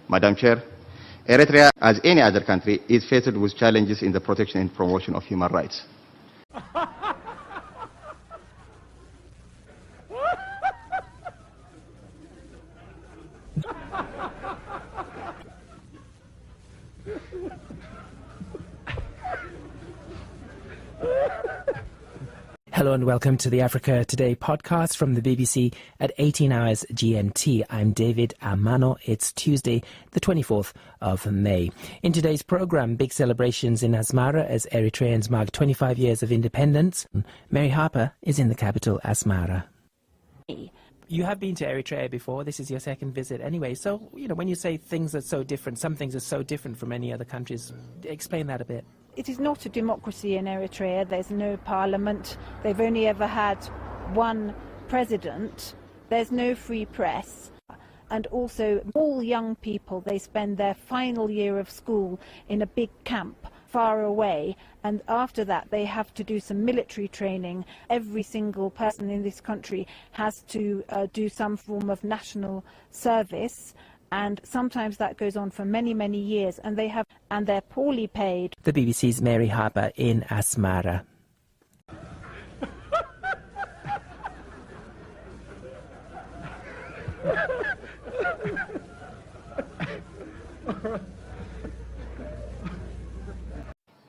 Madam Chair, Eritrea, as any other country, is faced with challenges in the protection and promotion of human rights. Hello and welcome to the Africa Today podcast from the BBC at 18 hours GMT. I'm David Amano. It's Tuesday, the 24th of May. In today's programme, big celebrations in Asmara as Eritreans mark 25 years of independence. Mary Harper is in the capital, Asmara. You have been to Eritrea before. This is your second visit anyway. So, when you say things are so different, some things are so different from any other countries, explain that a bit. It is not a democracy in Eritrea. There's no parliament. They've only ever had one president. There's no free press. And also, all young people, they spend their final year of school in a big camp far away. And after that, they have to do some military training. Every single person in this country has to do some form of national service. And sometimes that goes on for many, many years, and they're poorly paid. The BBC's Mary Harper in Asmara.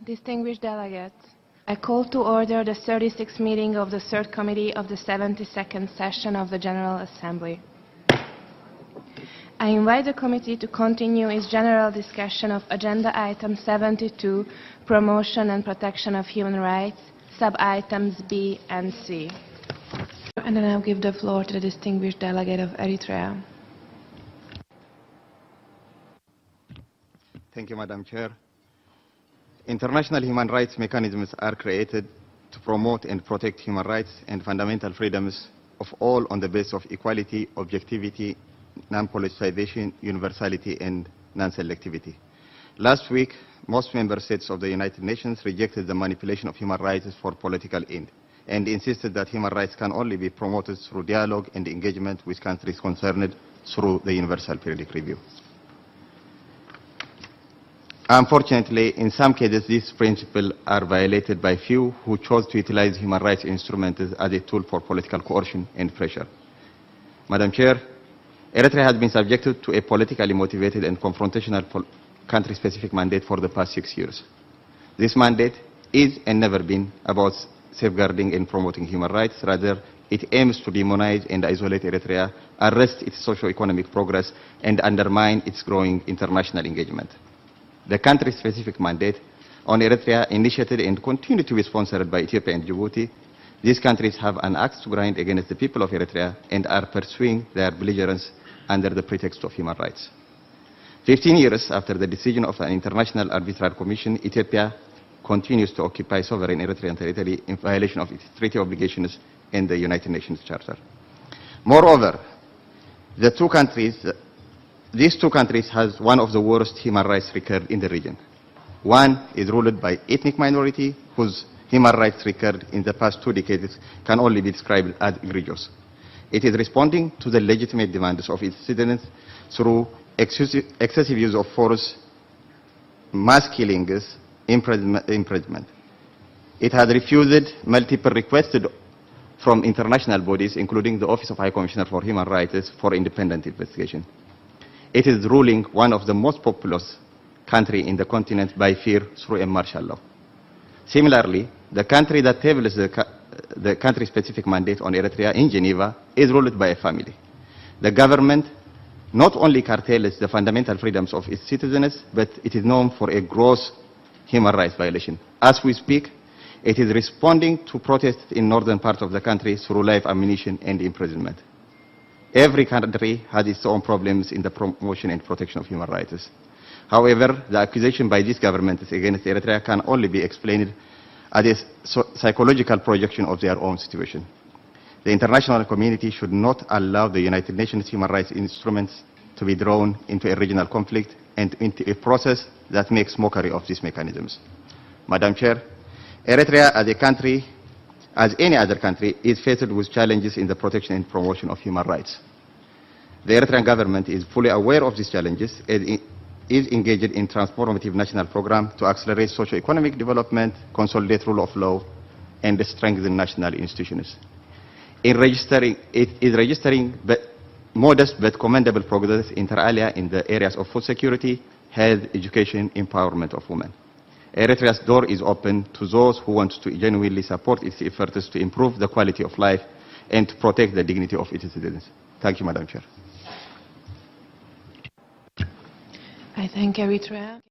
Distinguished delegates, I call to order the 36th meeting of the Third Committee of the 72nd session of the General Assembly. I invite the committee to continue its general discussion of Agenda Item 72, Promotion and Protection of Human Rights, sub-items B and C. And I now give the floor to the distinguished delegate of Eritrea. Thank you, Madam Chair. International human rights mechanisms are created to promote and protect human rights and fundamental freedoms of all on the basis of equality, objectivity, non-politicization, universality, and non-selectivity. Last week, most member states of the United Nations rejected the manipulation of human rights for political end and insisted that human rights can only be promoted through dialogue and engagement with countries concerned through the Universal Periodic Review. Unfortunately, in some cases, these principles are violated by few who chose to utilize human rights instruments as a tool for political coercion and pressure. Madam Chair, Eritrea has been subjected to a politically motivated and confrontational country-specific mandate for the past 6 years. This mandate is and never been about safeguarding and promoting human rights. Rather, it aims to demonize and isolate Eritrea, arrest its socio-economic progress, and undermine its growing international engagement. The country-specific mandate on Eritrea, initiated and continued to be sponsored by Ethiopia and Djibouti. These countries have an axe to grind against the people of Eritrea and are pursuing their belligerence under the pretext of human rights. 15 years after the decision of an international arbitral commission, Ethiopia continues to occupy sovereign Eritrean territory in violation of its treaty obligations and the United Nations Charter. Moreover, these two countries have one of the worst human rights record in the region. One is ruled by ethnic minority whose human rights record in the past 2 decades can only be described as egregious. It is responding to the legitimate demands of its citizens through excessive use of force, mass killings, imprisonment. It has refused multiple requests from international bodies, including the Office of High Commissioner for Human Rights, for independent investigation. It is ruling one of the most populous countries in the continent by fear through a martial law. Similarly, the country that tables the country-specific mandate on Eritrea in Geneva is ruled by a family. The government not only curtails the fundamental freedoms of its citizens, but it is known for a gross human rights violation. As we speak, it is responding to protests in northern parts of the country through live ammunition and imprisonment. Every country has its own problems in the promotion and protection of human rights. However, the accusation by these governments against Eritrea can only be explained as a psychological projection of their own situation. The international community should not allow the United Nations human rights instruments to be drawn into a regional conflict and into a process that makes mockery of these mechanisms. Madam Chair, Eritrea as a country, as any other country, is faced with challenges in the protection and promotion of human rights. The Eritrean government is fully aware of these challenges and is engaged in transformative national program to accelerate socio-economic development, consolidate rule of law, and strengthen national institutions. It is registering modest but commendable progress inter alia in the areas of food security, health, education, empowerment of women. Eritrea's door is open to those who want to genuinely support its efforts to improve the quality of life and to protect the dignity of its citizens. Thank you, Madam Chair. I thank Eritrea.